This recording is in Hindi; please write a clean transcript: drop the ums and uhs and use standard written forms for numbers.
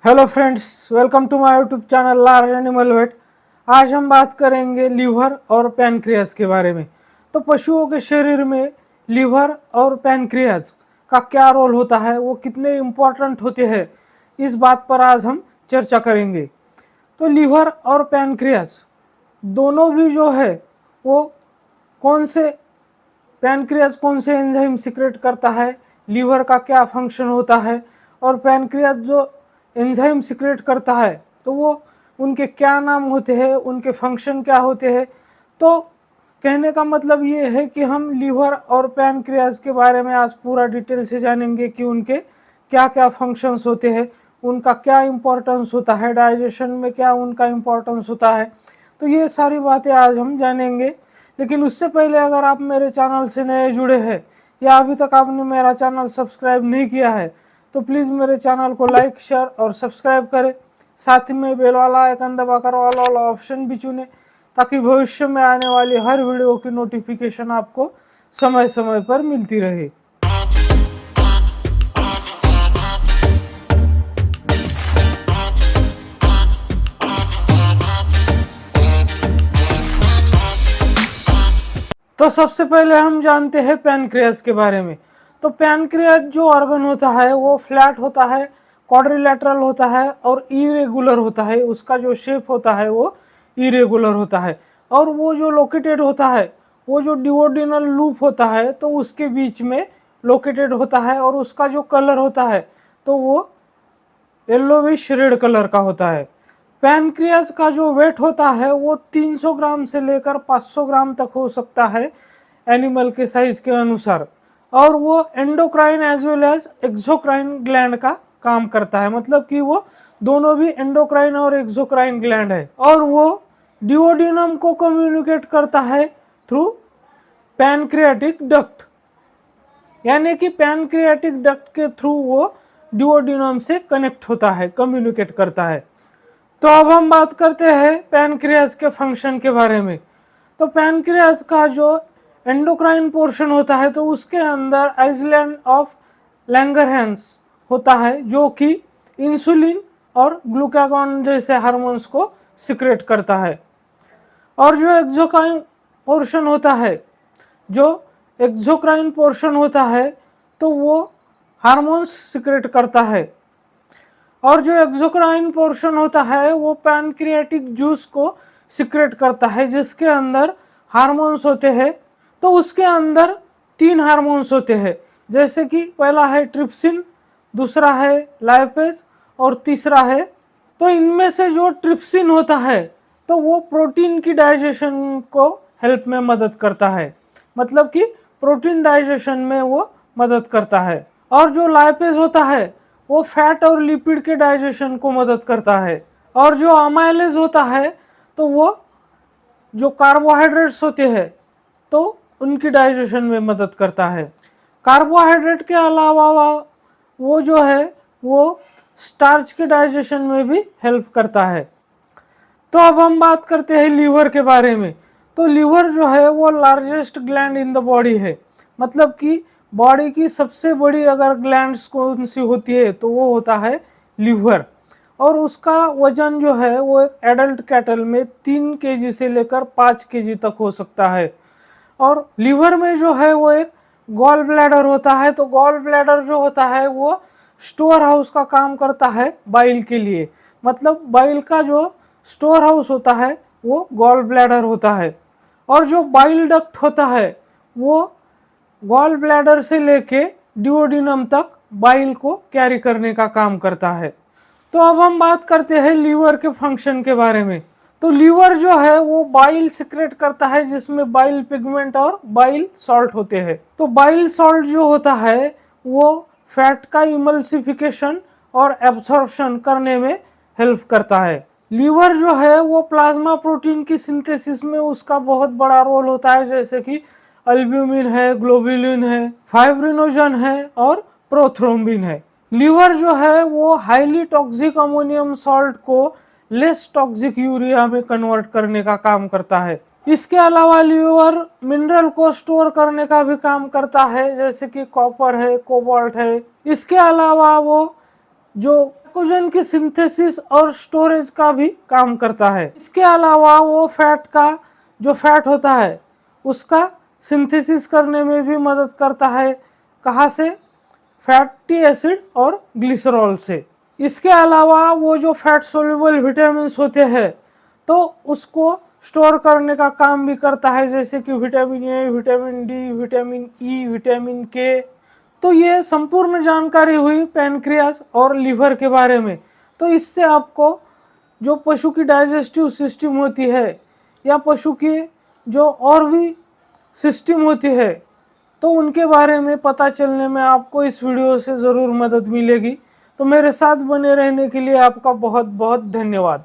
Hello friends, welcome to my YouTube channel large animal vet. आज हम बात करेंगे लीवर और पैनक्रियाज के बारे में। तो पशुओं के शरीर में लीवर और पैनक्रियाज का क्या रोल होता है, वो कितने इम्पोर्टेंट होते हैं, इस बात पर आज हम चर्चा करेंगे। तो लीवर और पैनक्रियाज दोनों भी जो है वो पैनक्रियाज कौन से एंजाइम सिक्रेट करता है, लीवर का क्या फंक्शन होता है, और पैनक्रियाज जो एंजाइम सिक्रेट करता है तो वो उनके क्या नाम होते हैं, उनके फंक्शन क्या होते हैं। तो कहने का मतलब ये है कि हम लीवर और पैनक्रियाज के बारे में आज पूरा डिटेल से जानेंगे कि उनके क्या क्या फंक्शंस होते हैं, उनका क्या इम्पोर्टेंस होता है, डाइजेशन में क्या उनका इम्पोर्टेंस होता है। तो ये सारी बातें आज हम जानेंगे। लेकिन उससे पहले अगर आप मेरे चैनल से नए जुड़े हैं या अभी तक आपने मेरा चैनल सब्सक्राइब नहीं किया है तो प्लीज़ मेरे चैनल को लाइक, शेयर और सब्सक्राइब करें। साथ ही में बेल वाला आइकन दबाकर ऑल ऑप्शन भी चुनें ताकि भविष्य में आने वाली हर वीडियो की नोटिफिकेशन आपको समय समय पर मिलती रहे। तो सबसे पहले हम जानते हैं पैनक्रियाज के बारे में। तो पैनक्रियाज जो ऑर्गन होता है वो फ्लैट होता है, क्वाड्रिलैटरल होता है और इरेगुलर होता है। उसका जो शेप होता है वो इरेगुलर होता है। और वो जो लोकेटेड होता है, वो जो डिओडिनल लूप होता है तो उसके बीच में लोकेटेड होता है। और उसका जो कलर होता है तो वो येलोविश रेड कलर का होता है। पैनक्रियाज का जो वेट होता है वो 300 ग्राम से लेकर 500 ग्राम तक हो सकता है एनिमल के साइज के अनुसार। और वो endocrine as well as exocrine gland का काम करता है, मतलब कि वो दोनों भी एंडोक्राइन और एक्सोक्राइन ग्लैंड है। और वो डिओडिनम को कम्युनिकेट करता है थ्रू पैनक्रियाटिक डक्ट, यानी कि पैनक्रियाटिक डक्ट के थ्रू वो डिओडिनम से कनेक्ट होता है, कम्युनिकेट करता है। तो अब हम बात करते हैं पैनक्रियाज के फंक्शन के बारे में। तो पैनक्रियाज का जो एंडोक्राइन पोर्शन होता है तो उसके अंदर आइसलैंड ऑफ लैंगरहैंस होता है, जो कि इंसुलिन और ग्लूकागॉन जैसे हार्मोन्स को सिक्रेट करता है। और जो एक्सोक्राइन पोर्शन होता है, तो वो हार्मोन्स सिक्रेट करता है। और जो एक्सोक्राइन पोर्शन होता है वो पैनक्रियाटिक जूस को सिक्रेट करता है, जिसके अंदर हार्मोन्स होते हैं। तो उसके अंदर 3 हार्मोन्स होते हैं, जैसे कि पहला है ट्रिप्सिन, दूसरा है लाइपेज और तीसरा है। तो इनमें से जो ट्रिप्सिन होता है तो वो प्रोटीन की डाइजेशन को हेल्प में मदद करता है, मतलब कि प्रोटीन डाइजेशन में वो मदद करता है। और जो लाइपेज होता है वो फैट और लिपिड के डाइजेशन को मदद करता है। और जो अमाइलेज होता है तो वो जो कार्बोहाइड्रेट्स होते हैं तो उनकी डाइजेशन में मदद करता है। कार्बोहाइड्रेट के अलावा वो जो है वो स्टार्च के डाइजेशन में भी हेल्प करता है। तो अब हम बात करते हैं लीवर के बारे में। तो लीवर जो है वो largest gland in the body है, मतलब कि बॉडी की सबसे बड़ी अगर ग्लैंड्स कौन सी होती है तो वो होता है लीवर। और उसका वजन जो है वो एक एडल्ट कैटल में 3 केजी से लेकर 5 केजी तक हो सकता है। और लीवर में जो है वो एक गॉल ब्लैडर होता है। तो गॉल ब्लैडर जो होता है वो स्टोर हाउस का काम करता है बाइल के लिए, मतलब बाइल का जो स्टोर हाउस होता है वो गॉल ब्लैडर होता है। और जो बाइल डक्ट होता है वो गॉल ब्लैडर से लेके डिओडिनम तक बाइल को कैरी करने का काम करता है। तो अब हम बात करते हैं लीवर के फंक्शन के बारे में। तो लीवर जो है वो बाइल सिक्रेट करता है, जिसमें बाइल पिगमेंट और बाइल सॉल्ट होते हैं। तो बाइल सॉल्ट जो होता है वो फैट का इमल्सिफिकेशन और एब्सॉर्प्शन करने में हेल्प करता है। लीवर जो है वो प्लाज्मा प्रोटीन की सिंथेसिस में उसका बहुत बड़ा रोल होता है, जैसे कि अल्ब्यूमिन है, ग्लोबुलिन है, फाइब्रिनोजन है और प्रोथ्रोम्बिन है। लीवर जो है वो हाईली टॉक्सिक अमोनियम सॉल्ट को लेस टॉक्सिक यूरिया में कन्वर्ट करने का काम करता है। इसके अलावा लीवर मिनरल को स्टोर करने का भी काम करता है, जैसे कि कॉपर है, कोबाल्ट है। इसके अलावा वो जो ग्लाइकोजन की सिंथेसिस और स्टोरेज का भी काम करता है। इसके अलावा वो फैट का जो फैट होता है उसका सिंथेसिस करने में भी मदद करता है। कहाँ से? फैटी एसिड और ग्लिसरॉल से। इसके अलावा वो जो फैट सोल्यूबल विटामिन होते हैं तो उसको स्टोर करने का काम भी करता है, जैसे कि vitamin A, vitamin D, vitamin E, vitamin के। तो ये संपूर्ण जानकारी हुई पैनक्रियास और लीवर के बारे में। तो इससे आपको जो पशु की डाइजेस्टिव सिस्टम होती है या पशु की जो और भी सिस्टम होती है तो उनके बारे में पता चलने में आपको इस वीडियो से ज़रूर मदद मिलेगी। तो मेरे साथ बने रहने के लिए आपका बहुत बहुत धन्यवाद।